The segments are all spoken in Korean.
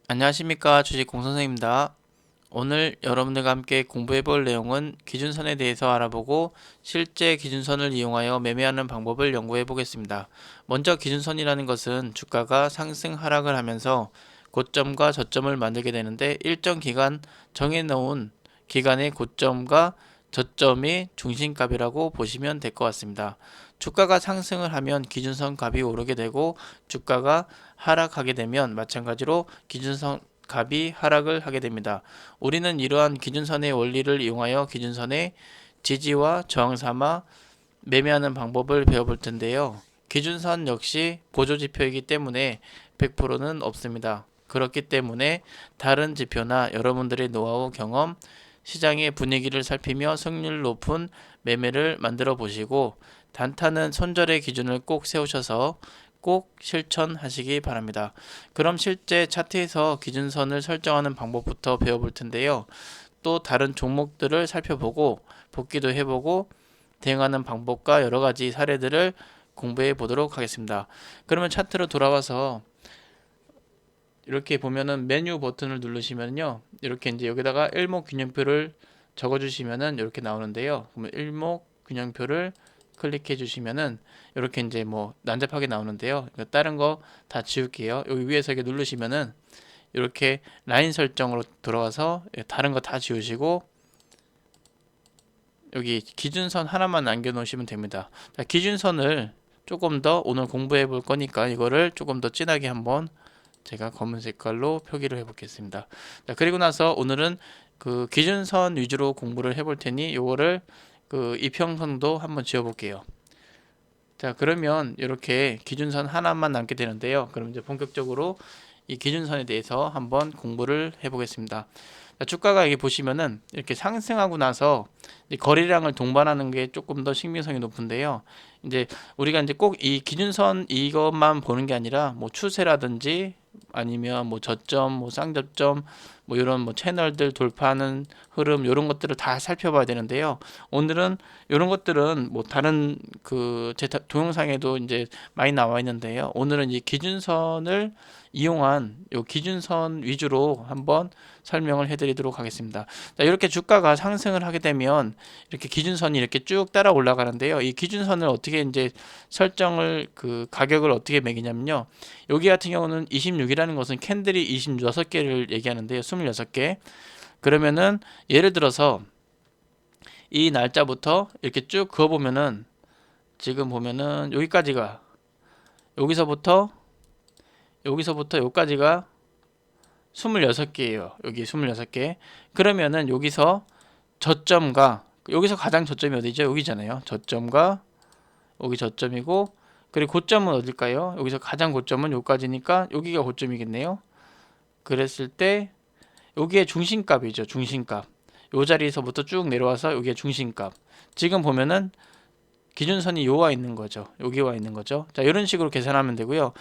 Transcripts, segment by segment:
안녕하십니까, 주식공선생입니다. 오늘 여러분들과 함께 공부해 볼 내용은 기준선에 대해서 알아보고 실제 기준선을 이용하여 매매하는 방법을 연구해 보겠습니다. 먼저 기준선이라는 것은 주가가 상승 하락을 하면서 고점과 저점을 만들게 되는데, 일정 기간 정해놓은 기간의 고점과 저점이 중심값이라고 보시면 될 것 같습니다. 주가가 상승을 하면 기준선 값이 오르게 되고, 주가가 하락하게 되면 마찬가지로 기준선 값이 하락을 하게 됩니다. 우리는 이러한 기준선의 원리를 이용하여 기준선의 지지와 저항 삼아 매매하는 방법을 배워볼 텐데요. 기준선 역시 보조지표이기 때문에 100%는 없습니다. 그렇기 때문에 다른 지표나 여러분들의 노하우 경험, 시장의 분위기를 살피며 승률 높은 매매를 만들어 보시고, 단타는 손절의 기준을 꼭 세우셔서 꼭 실천하시기 바랍니다. 그럼 실제 차트에서 기준선을 설정하는 방법부터 배워볼 텐데요. 또 다른 종목들을 살펴보고 복기도 해보고 대응하는 방법과 여러 가지 사례들을 공부해 보도록 하겠습니다. 그러면 차트로 돌아와서 이렇게 보면은 메뉴 버튼을 누르시면요, 이렇게 이제 여기다가 일목균형표를 적어주시면은 이렇게 나오는데요. 그러면 일목균형표를 클릭해 주시면은 이렇게 이제 뭐 난잡하게 나오는데요. 다른 거 다 지울게요. 여기 위에서 이렇게 누르시면은 이렇게 라인 설정으로 들어가서 다른 거 다 지우시고 여기 기준선 하나만 남겨 놓으시면 됩니다. 자, 기준선을 조금 더 오늘 공부해 볼 거니까 이거를 조금 더 진하게 한번 제가 검은 색깔로 표기를 해 보겠습니다. 자, 그리고 나서 오늘은 그 기준선 위주로 공부를 해 볼 테니 요거를 그 이평선도 한번 지어 볼게요. 자, 그러면 이렇게 기준선 하나만 남게 되는데요. 그럼 이제 본격적으로 이 기준선에 대해서 한번 공부를 해 보겠습니다. 주가가 여기 보시면은 이렇게 상승하고 나서 거래량을 동반하는 게 조금 더 신빙성이 높은데요. 이제 우리가 이제 꼭 이 기준선 이것만 보는 게 아니라 뭐 추세라든지 아니면 뭐 저점, 뭐 쌍저점, 뭐 이런 뭐 채널들 돌파하는 흐름 이런 것들을 다 살펴봐야 되는데요. 오늘은 이런 것들은 뭐 다른 그 제 동영상에도 이제 많이 나와 있는데요. 오늘은 이 기준선을 이용한 요 기준선 위주로 한번 설명을 해드리도록 하겠습니다. 자, 이렇게 주가가 상승을 하게 되면 이렇게 기준선이 이렇게 쭉 따라 올라가는데요. 이 기준선을 어떻게 이제 설정을 그 가격을 어떻게 매기냐면요. 여기 같은 경우는 26이라는 것은 캔들이 26개를 얘기하는데요. 26개. 그러면은 예를 들어서 이 날짜부터 이렇게 쭉 그어 보면은 지금 보면은 여기서부터 여기까지가 26개예요. 여기 26개. 그러면은 여기서 저점과 여기서 가장 저점이 어디죠? 여기잖아요. 저점과 여기 저점이고, 그리고 고점은 어딜까요? 여기서 가장 고점은 여기까지니까 여기가 고점이겠네요. 그랬을 때 여기에 중심값이죠. 중심값. 요 자리에서부터 쭉 내려와서 여기에 중심값. 지금 보면은 기준선이 요와 있는 거죠. 여기 와 있는 거죠. 자, 이런 식으로 계산하면 되고요.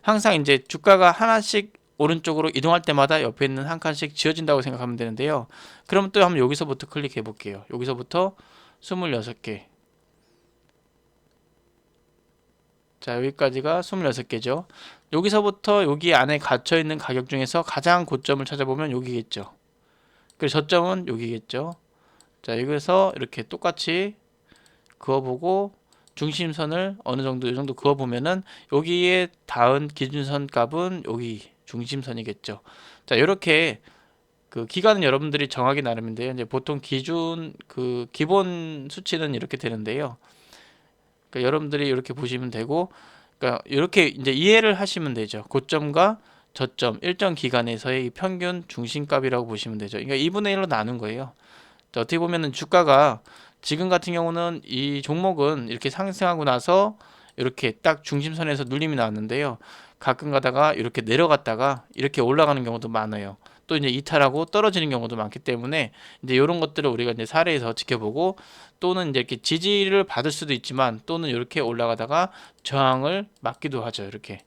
항상 이제 주가가 하나씩 오른쪽으로 이동할 때마다 옆에 있는 한 칸씩 지어진다고 생각하면 되는데요. 그럼 또 한번 여기서부터 클릭해 볼게요. 여기서부터 26개. 자, 여기까지가 26개죠. 여기서부터 여기 안에 갇혀 있는 가격 중에서 가장 고점을 찾아보면 여기겠죠. 그리고 저점은 여기겠죠. 자, 여기서 이렇게 똑같이 그어보고 중심선을 어느 정도 이 정도 그어보면은 여기에 닿은 기준선 값은 여기 중심선이겠죠. 자, 이렇게 그 기간은 여러분들이 정하기 나름인데요. 이제 보통 기준 그 기본 수치는 이렇게 되는데요. 그러니까 여러분들이 이렇게 보시면 되고, 그러니까 이렇게 이제 이해를 하시면 되죠. 고점과 저점 일정 기간에서의 평균 중심값이라고 보시면 되죠. 그러니까 2분의 1로 나눈 거예요. 자, 어떻게 보면은 주가가 지금 같은 경우는 이 종목은 이렇게 상승하고 나서 이렇게 딱 중심선에서 눌림이 나왔는데요. 가끔 가다가 이렇게 내려갔다가 이렇게 올라가는 경우도 많아요. 또 이제 이탈하고 떨어지는 경우도 많기 때문에 이제 이런 것들을 우리가 이제 사례에서 지켜보고, 또는 이제 이렇게 지지를 받을 수도 있지만 또는 이렇게 올라가다가 저항을 맞기도 하죠. 이렇게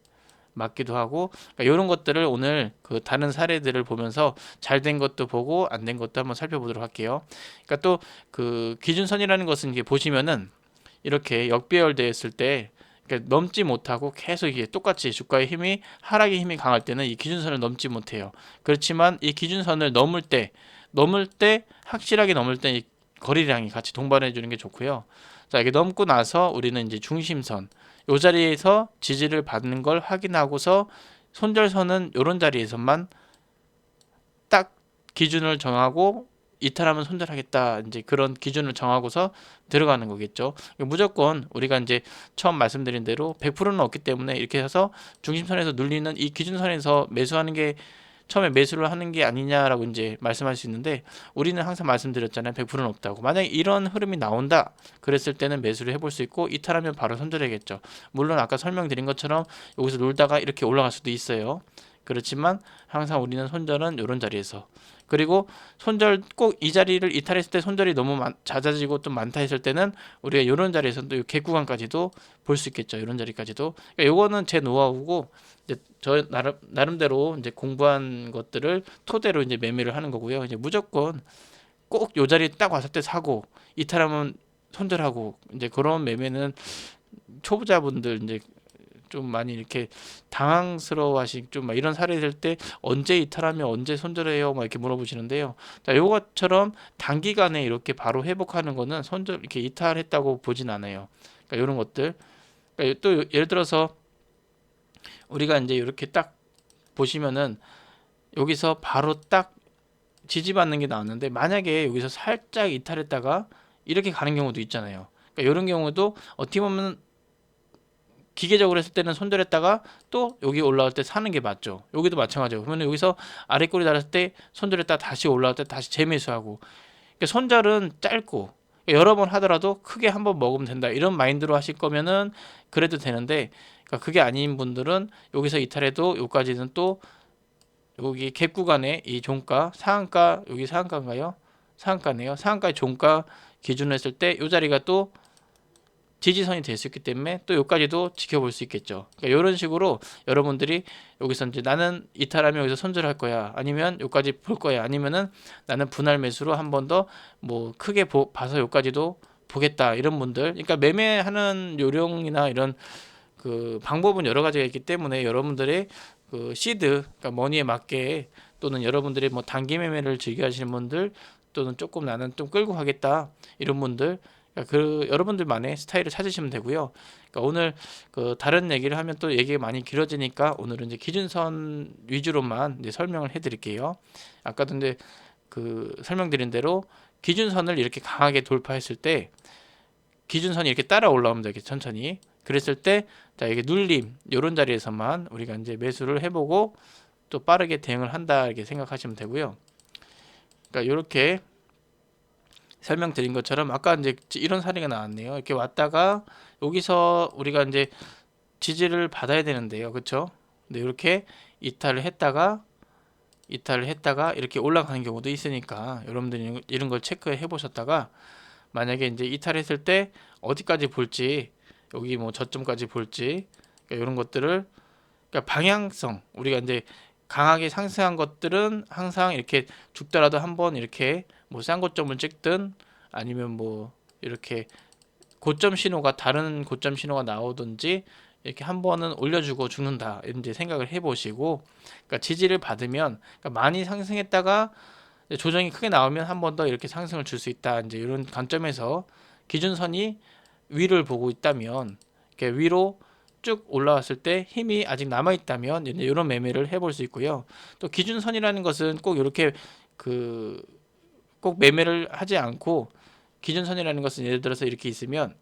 맞기도 하고, 그러니까 이런 것들을 오늘 그 다른 사례들을 보면서 잘 된 것도 보고 안 된 것도 한번 살펴보도록 할게요. 그러니까 또 그 기준선이라는 것은 이게 보시면은 이렇게 역배열되었을 때 그러니까 넘지 못하고 계속 이게 똑같이 주가의 힘이 하락의 힘이 강할 때는 이 기준선을 넘지 못해요. 그렇지만 이 기준선을 넘을 때 확실하게 넘을 때 이 거래량이 같이 동반해 주는 게 좋고요. 자, 이게 넘고 나서 우리는 이제 중심선 이 자리에서 지지를 받는 걸 확인하고서 손절선은 이런 자리에서만 딱 기준을 정하고 이탈하면 손절하겠다, 이제 그런 기준을 정하고서 들어가는 거겠죠. 무조건 우리가 이제 처음 말씀드린 대로 100%는 없기 때문에 이렇게 해서 중심선에서 눌리는 이 기준선에서 매수하는 게 처음에 매수를 하는 게 아니냐라고 이제 말씀할 수 있는데, 우리는 항상 말씀드렸잖아요. 100%는 없다고. 만약에 이런 흐름이 나온다 그랬을 때는 매수를 해볼 수 있고, 이탈하면 바로 손절해야겠죠. 물론 아까 설명드린 것처럼 여기서 놀다가 이렇게 올라갈 수도 있어요. 그렇지만 항상 우리는 손절은 이런 자리에서, 그리고 손절 꼭 이 자리를 이탈했을 때 손절이 너무 잦아지고 좀 많다 했을 때는 우리가 이런 자리에서 또 갭 구간까지도 볼 수 있겠죠. 이런 자리까지도. 그러니까 요거는 제 노하우고 이제 저 나름대로 이제 공부한 것들을 토대로 이제 매매를 하는 거고요. 이제 무조건 꼭 요 자리 딱 왔을 때 사고 이탈하면 손절하고, 이제 그런 매매는 초보자분들 이제 좀 많이 이렇게 당황스러워하시, 좀 막 이런 사례 될 때 언제 이탈하면 언제 손절해요 막 이렇게 물어보시는데요. 자, 요것처럼 단기간에 이렇게 바로 회복하는 거는 손절 이렇게 이탈했다고 보진 않아요. 그러니까 이런 것들. 그러니까 또 예를 들어서 우리가 이제 이렇게 딱 보시면은 여기서 바로 딱 지지받는 게 나왔는데, 만약에 여기서 살짝 이탈했다가 이렇게 가는 경우도 있잖아요. 그러니까 이런 경우도 어떻게 보면 기계적으로 했을 때는 손절했다가 또 여기 올라올 때 사는 게 맞죠. 여기도 마찬가지고. 그러면 여기서 아래 꼬리 달았을 때 손절했다 다시 올라올 때 다시 재매수하고. 그러니까 손절은 짧고, 그러니까 여러 번 하더라도 크게 한번 먹으면 된다, 이런 마인드로 하실 거면은 그래도 되는데, 그러니까 그게 아닌 분들은 여기서 이탈해도 여기까지는 또 여기 갭 구간에 이 종가 상한가, 여기 상한가인가요? 상한가네요. 상한가의 종가 기준으로 했을 때 이 자리가 또 지지선이 될 수 있기 때문에 또 여기까지도 지켜볼 수 있겠죠. 그러니까 이런 식으로 여러분들이 여기서 이제 나는 이탈하면 여기서 손절할 거야, 아니면 여기까지 볼 거야, 아니면은 나는 분할 매수로 한 번 더 뭐 크게 봐서 여기까지도 보겠다, 이런 분들. 그러니까 매매하는 요령이나 이런 그 방법은 여러 가지가 있기 때문에 여러분들의 그 시드, 그러니까 머니에 맞게, 또는 여러분들이 뭐 단기 매매를 즐겨 하시는 분들, 또는 조금 나는 좀 끌고 가겠다 이런 분들, 그러니까 그 여러분들만의 스타일을 찾으시면 되고요. 그러니까 오늘 그 다른 얘기를 하면 또 얘기가 많이 길어지니까 오늘은 이제 기준선 위주로만 이제 설명을 해드릴게요. 아까도 이제 그 설명드린 대로 기준선을 이렇게 강하게 돌파했을 때 기준선이 이렇게 따라 올라오면 되게 천천히. 그랬을 때, 자, 이게 눌림 이런 자리에서만 우리가 이제 매수를 해보고 또 빠르게 대응을 한다, 이렇게 생각하시면 되고요. 그러니까 이렇게 설명드린 것처럼 아까 이제 이런 사례가 나왔네요. 이렇게 왔다가 여기서 우리가 이제 지지를 받아야 되는데요, 그렇죠? 근데 이렇게 이탈을 했다가 이렇게 올라가는 경우도 있으니까 여러분들이 이런 걸 체크해 보셨다가, 만약에 이제 이탈했을 때 어디까지 볼지, 여기 뭐 저점까지 볼지, 그러니까 이런 것들을, 그러니까 방향성, 우리가 이제 강하게 상승한 것들은 항상 이렇게 죽더라도 한번 이렇게 뭐 싼 고점을 찍든, 아니면 뭐 이렇게 고점 신호가, 다른 고점 신호가 나오든지 이렇게 한 번은 올려주고 죽는다, 이제 생각을 해보시고, 그러니까 지지를 받으면, 그러니까 많이 상승했다가 조정이 크게 나오면 한 번 더 이렇게 상승을 줄 수 있다, 이제 이런 관점에서 기준선이 위를 보고 있다면, 이렇게 위로 쭉 올라왔을 때 힘이 아직 남아 있다면 이런 매매를 해볼 수 있고요. 또 기준선이라는 것은 꼭 이렇게 그 꼭 매매를 하지 않고, 기준선이라는 것은 예를 들어서 이렇게 있으면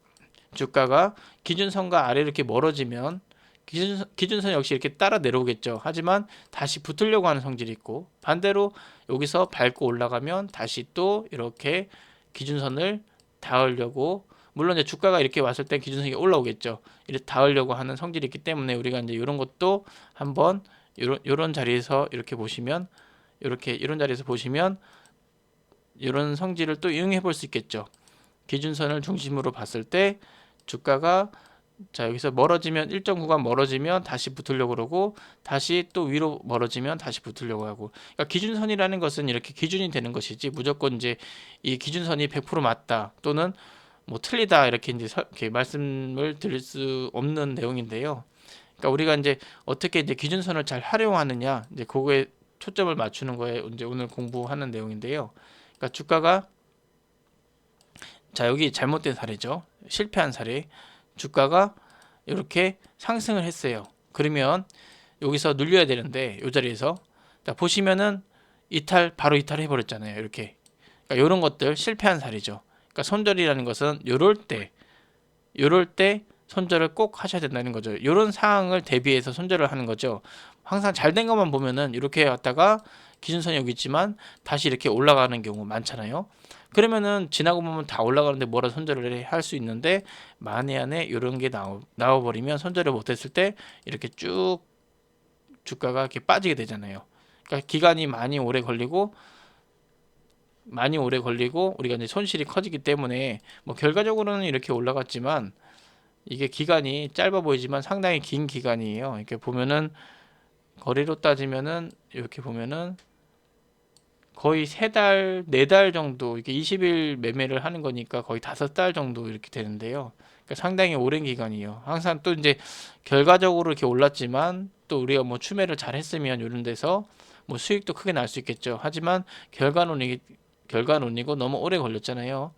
주가가 기준선과 아래 이렇게 멀어지면 기준선 역시 이렇게 따라 내려오겠죠. 하지만 다시 붙으려고 하는 성질이 있고, 반대로 여기서 밟고 올라가면 다시 또 이렇게 기준선을 닿으려고, 물론 이제 주가가 이렇게 왔을 때 기준선이 올라오겠죠. 이렇게 닿으려고 하는 성질이 있기 때문에 우리가 이제 이런 것도 한번 이런 자리에서 이렇게 보시면, 이렇게 이런 자리에서 보시면 이런 성질을 또 이용해 볼 수 있겠죠. 기준선을 중심으로 봤을 때 주가가, 자, 여기서 멀어지면 일정 구간 멀어지면 다시 붙으려고 그러고, 다시 또 위로 멀어지면 다시 붙으려고 하고. 그러니까 기준선이라는 것은 이렇게 기준이 되는 것이지, 무조건 이제 이 기준선이 100% 맞다, 또는 뭐 틀리다 이렇게 이제 이렇게 말씀을 드릴 수 없는 내용인데요. 그러니까 우리가 이제 어떻게 이제 기준선을 잘 활용하느냐 이제 그거에 초점을 맞추는 거에 이제 오늘 공부하는 내용인데요. 그러니까 주가가 자 여기 잘못된 사례죠. 실패한 사례. 주가가 이렇게 상승을 했어요. 그러면 여기서 눌려야 되는데 이 자리에서 자, 보시면은 바로 이탈해 버렸잖아요. 이렇게. 그러니까 이런 것들 실패한 사례죠. 그러니까 손절이라는 것은 요럴 때 손절을 꼭 하셔야 된다는 거죠. 이런 상황을 대비해서 손절을 하는 거죠. 항상 잘 된 것만 보면은 이렇게 왔다가 기준선이 여기 있지만 다시 이렇게 올라가는 경우 많잖아요. 그러면은 지나고 보면 다 올라가는데 뭐라 손절을 할 수 있는데 만에 안에 이런 게 나와버리면 손절을 못했을 때 이렇게 쭉 주가가 이렇게 빠지게 되잖아요. 그러니까 기간이 많이 오래 걸리고 우리가 이제 손실이 커지기 때문에 뭐 결과적으로는 이렇게 올라갔지만 이게 기간이 짧아 보이지만 상당히 긴 기간이에요. 이렇게 보면은 거리로 따지면은 이렇게 보면은 거의 3달, 4달 정도 이게 20일 매매를 하는 거니까 거의 5달 정도 이렇게 되는데요. 그러니까 상당히 오랜 기간이에요. 항상 또 이제 결과적으로 이렇게 올랐지만 또 우리가 뭐 추매를 잘 했으면 이런 데서 뭐 수익도 크게 날 수 있겠죠. 하지만 결과론이고 너무 오래 걸렸잖아요.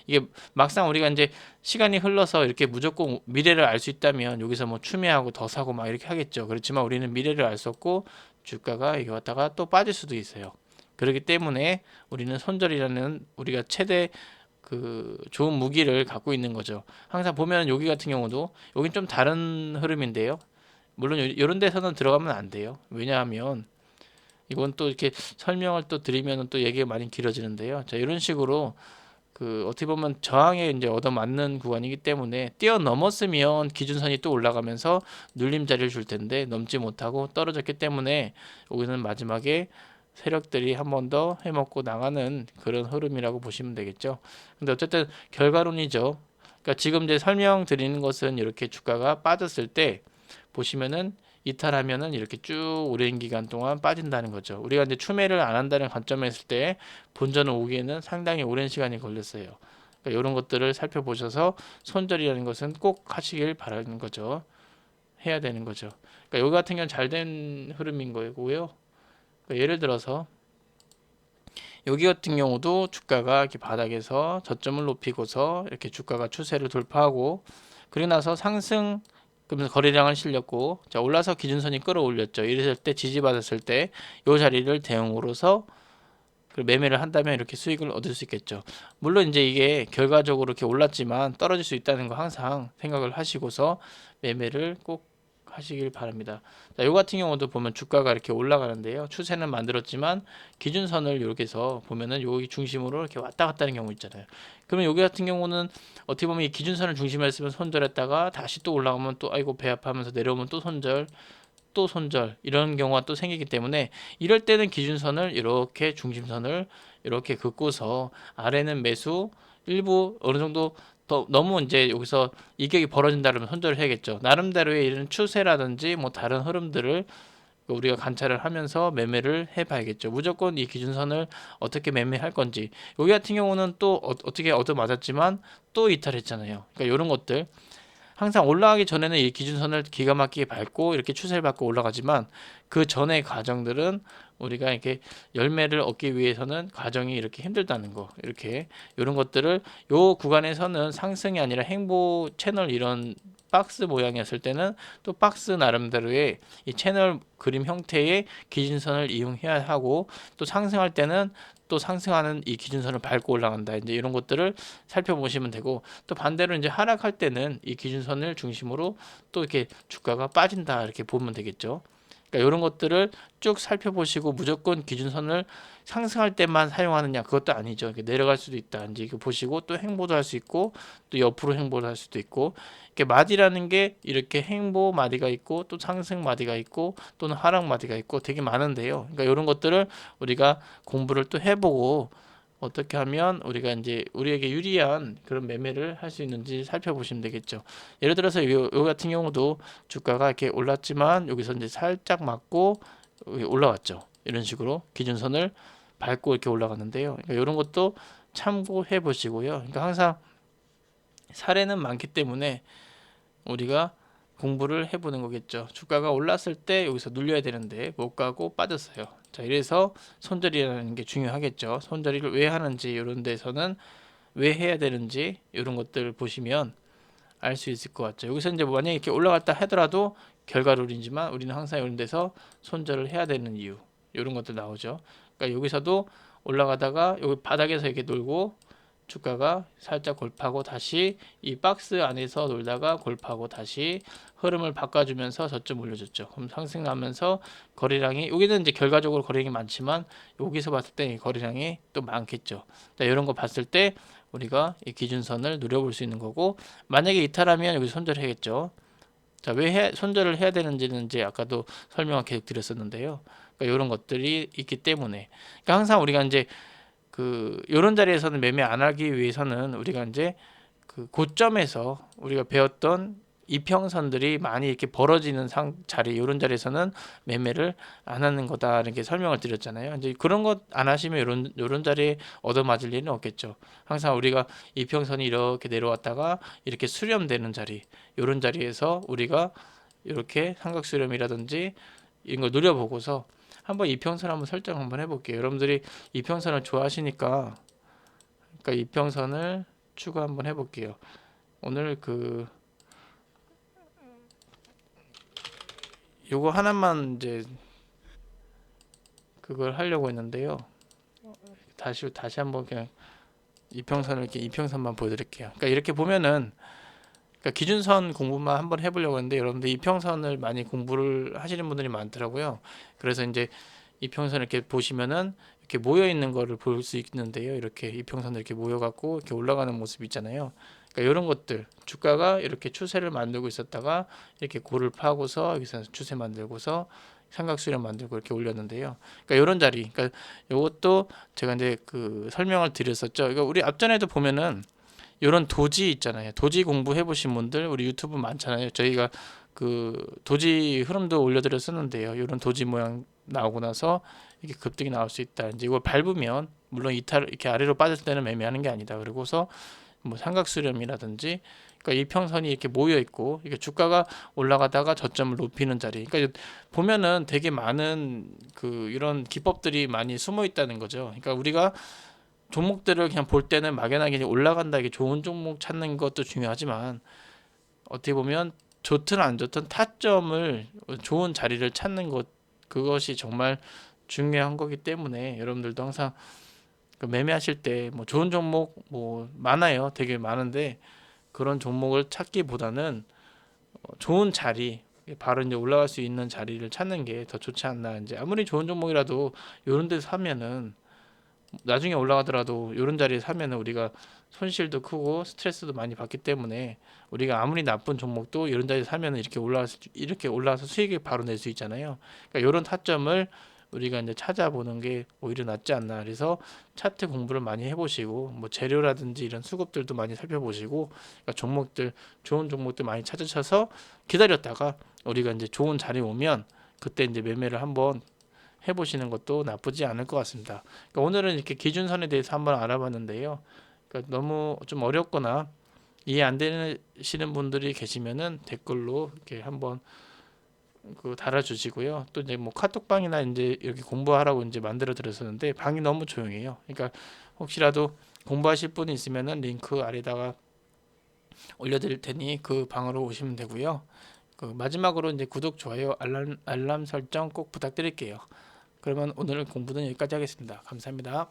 이게 막상 우리가 이제 시간이 흘러서 이렇게 무조건 미래를 알 수 있다면 여기서 뭐 추매하고 더 사고 막 이렇게 하겠죠. 그렇지만 우리는 미래를 알 수 없고 주가가 이기 왔다가 또 빠질 수도 있어요. 그렇기 때문에 우리는 손절이라는 우리가 최대 그 좋은 무기를 갖고 있는 거죠. 항상 보면 여기 같은 경우도 여긴 좀 다른 흐름인데요. 물론 이런 데서는 들어가면 안 돼요. 왜냐하면 이건 또 이렇게 설명을 또 드리면 또 얘기가 많이 길어지는데요. 자, 이런 식으로 그 어떻게 보면 저항에 이제 얻어맞는 구간이기 때문에 뛰어넘었으면 기준선이 또 올라가면서 눌림자리를 줄 텐데 넘지 못하고 떨어졌기 때문에 여기는 마지막에 세력들이 한 번 더 해먹고 나가는 그런 흐름이라고 보시면 되겠죠. 근데 어쨌든 결과론이죠. 그러니까 지금 이제 설명드리는 것은 이렇게 주가가 빠졌을 때 보시면은 이탈하면은 이렇게 쭉 오랜 기간 동안 빠진다는 거죠. 우리가 이제 추매를 안 한다는 관점에 있을 때 본전을 오기에는 상당히 오랜 시간이 걸렸어요. 그러니까 이런 것들을 살펴보셔서 손절이라는 것은 꼭 하시길 바라는 거죠. 해야 되는 거죠. 그러니까 여기 같은 경우는 잘 된 흐름인 거고요. 그러니까 예를 들어서 여기 같은 경우도 주가가 이렇게 바닥에서 저점을 높이고서 이렇게 주가가 추세를 돌파하고 그리고 나서 상승 그러면서 거래량을 실렸고 자 올라서 기준선이 끌어올렸죠. 이랬을 때 지지받았을 때 이 자리를 대응으로서 매매를 한다면 이렇게 수익을 얻을 수 있겠죠. 물론 이제 이게 결과적으로 이렇게 올랐지만 떨어질 수 있다는 거 항상 생각을 하시고서 매매를 꼭 하시길 바랍니다. 자, 요 같은 경우도 보면 주가가 이렇게 올라가는데요. 추세는 만들었지만 기준선을 이렇게 해서 보면은 여기 중심으로 이렇게 왔다 갔다 하는 경우 있잖아요. 그러면 여기 같은 경우는 어떻게 보면 이 기준선을 중심으로 했으면 손절했다가 다시 또 올라가면 또 아이고 배 아파하면서 내려오면 또 손절 또 손절 이런 경우가 또 생기기 때문에 이럴 때는 기준선을 이렇게 중심선을 이렇게 긋고서 아래는 매수 일부 어느 정도 더 너무 이제 여기서 이격이 벌어진다 그러면 손절을 해야겠죠. 나름대로의 이런 추세라든지 뭐 다른 흐름들을 우리가 관찰을 하면서 매매를 해봐야겠죠. 무조건 이 기준선을 어떻게 매매할 건지. 여기 같은 경우는 또 어떻게 얻어맞았지만 또 이탈했잖아요. 그러니까 이런 것들 항상 올라가기 전에는 이 기준선을 기가 막히게 밟고 이렇게 추세를 받고 올라가지만 그 전의 과정들은 우리가 이렇게 열매를 얻기 위해서는 과정이 이렇게 힘들다는 거 이렇게 이런 것들을 요 구간에서는 상승이 아니라 행보 채널 이런 박스 모양이었을 때는 또 박스 나름대로의 이 채널 그림 형태의 기준선을 이용해야 하고 또 상승할 때는 또 상승하는 이 기준선을 밟고 올라간다. 이제 이런 것들을 살펴보시면 되고 또 반대로 이제 하락할 때는 이 기준선을 중심으로 또 이렇게 주가가 빠진다 이렇게 보면 되겠죠. 그러니까 이런 것들을 쭉 살펴보시고 무조건 기준선을 상승할 때만 사용하느냐 그것도 아니죠. 이렇게 내려갈 수도 있다. 이제 이거 보시고 또 행보도 할 수 있고 또 옆으로 행보를 할 수도 있고 이렇게 마디라는 게 이렇게 행보 마디가 있고 또 상승 마디가 있고 또는 하락 마디가 있고 되게 많은데요. 그러니까 이런 것들을 우리가 공부를 또 해보고 어떻게 하면 우리가 이제 우리에게 유리한 그런 매매를 할 수 있는지 살펴보시면 되겠죠. 예를 들어서 요 같은 경우도 주가가 이렇게 올랐지만 여기서 이제 살짝 맞고 올라왔죠. 이런 식으로 기준선을 밟고 이렇게 올라갔는데요. 그러니까 이런 것도 참고해 보시고요. 그러니까 항상 사례는 많기 때문에 우리가 공부를 해보는 거겠죠. 주가가 올랐을 때 여기서 눌려야 되는데 못 가고 빠졌어요. 자, 이래서 손절이라는 게 중요하겠죠. 손절을 왜 하는지 이런 데서는 왜 해야 되는지 이런 것들 보시면 알 수 있을 것 같죠. 여기서 이제 만약에 이렇게 올라갔다 하더라도 결과론이지만 우리는 항상 이런 데서 손절을 해야 되는 이유 이런 것들 나오죠. 그러니까 여기서도 올라가다가 여기 바닥에서 이렇게 놀고 주가가 살짝 골프하고 다시 이 박스 안에서 놀다가 골프하고 다시 흐름을 바꿔주면서 저점 올려줬죠. 그럼 상승 나면서 거래량이 여기는 이제 결과적으로 거래량이 많지만 여기서 봤을 때 거래량이 또 많겠죠. 자, 이런 거 봤을 때 우리가 이 기준선을 누려볼 수 있는 거고, 만약에 이탈하면 여기 손절해야겠죠. 자, 왜 손절을 해야 되는지는 이제 아까도 설명을 계속 드렸었는데요. 그러니까 이런 것들이 있기 때문에, 그러니까 항상 우리가 이제 요런 자리에서는 매매 안 하기 위해서는 우리가 이제 그 고점에서 우리가 배웠던 이평선들이 많이 이렇게 벌어지는 자리, 이런 자리에서는 매매를 안 하는 거다 이렇게 설명을 드렸잖아요. 이제 그런 것 안 하시면 요런 자리에 얻어맞을 일은 없겠죠. 항상 우리가 이평선이 이렇게 내려왔다가 이렇게 수렴되는 자리, 요런 자리에서 우리가 이렇게 삼각수렴이라든지 이런 걸 누려보고서 한번 이평선 한번 설정 한번 해볼게요. 여러분들이 이평선을 좋아하시니까, 그러니까 이평선을 추가 한번 해볼게요. 오늘 요거 하나만 이제 그걸 하려고 했는데요. 다시 한번 그냥 이평선을 이렇게 이평선만 보여드릴게요. 그러니까 이렇게 보면은, 그러니까 기준선 공부만 한번 해보려고 했는데 여러분들 이평선을 많이 공부를 하시는 분들이 많더라고요. 그래서 이제 이평선 이렇게 보시면은 이렇게 모여 있는 거를 볼 수 있는데요. 이렇게 이평선을 이렇게 모여갖고 이렇게 올라가는 모습 있잖아요. 그러니까 이런 것들, 주가가 이렇게 추세를 만들고 있었다가 이렇게 고를 파고서 여기서 추세 만들고서 삼각수렴 만들고 이렇게 올렸는데요. 그러니까 이런 자리, 그러니까 이것도 제가 이제 설명을 드렸었죠. 그러니까 우리 앞전에도 보면은 이런 도지 있잖아요. 도지 공부해 보신 분들 우리 유튜브 많잖아요. 저희가 도지 흐름도 올려드렸었는데요. 이런 도지 모양 나오고 나서 이게 급등이 나올 수 있다. 이제 이걸 밟으면 물론 이렇게 아래로 빠졌을 때는 매매하는 게 아니다. 그리고서 뭐 삼각수렴이라든지, 그러니까 이평선이 이렇게 모여 있고 이게 주가가 올라가다가 저점을 높이는 자리. 그러니까 보면은 되게 많은 이런 기법들이 많이 숨어 있다는 거죠. 그러니까 우리가 종목들을 그냥 볼 때는 막연하게 올라간다, 이게 좋은 종목 찾는 것도 중요하지만 어떻게 보면 좋든 안 좋든 타점을, 좋은 자리를 찾는 것, 그것이 정말 중요한 거기 때문에 여러분들도 항상 매매하실 때 뭐 좋은 종목 뭐 많아요. 되게 많은데 그런 종목을 찾기보다는 좋은 자리, 바로 이제 올라갈 수 있는 자리를 찾는 게 더 좋지 않나. 이제 아무리 좋은 종목이라도 이런 데서 사면은 나중에 올라가더라도 이런 자리에 사면은 우리가 손실도 크고 스트레스도 많이 받기 때문에, 우리가 아무리 나쁜 종목도 이런 자리에 사면은 이렇게 올라와서 수익을 바로 낼 수 있잖아요. 그러니까 이런 타점을 우리가 이제 찾아보는 게 오히려 낫지 않나. 그래서 차트 공부를 많이 해보시고 뭐 재료라든지 이런 수급들도 많이 살펴보시고, 그러니까 종목들, 좋은 종목들 많이 찾으셔서 기다렸다가 우리가 이제 좋은 자리 오면 그때 이제 매매를 한번 해보시는 것도 나쁘지 않을 것 같습니다. 그러니까 오늘은 이렇게 기준선에 대해서 한번 알아봤는데요. 그러니까 너무 좀 어렵거나 이해 안 되시는 분들이 계시면은 댓글로 이렇게 한번 달아주시고요. 또 이제 뭐 카톡방이나 이제 이렇게 공부하라고 이제 만들어 드렸었는데 방이 너무 조용해요. 그러니까 혹시라도 공부하실 분이 있으면은 링크 아래다가 올려드릴 테니 그 방으로 오시면 되고요. 마지막으로 이제 구독, 좋아요, 알람 설정 꼭 부탁드릴게요. 그러면 오늘 공부는 여기까지 하겠습니다. 감사합니다.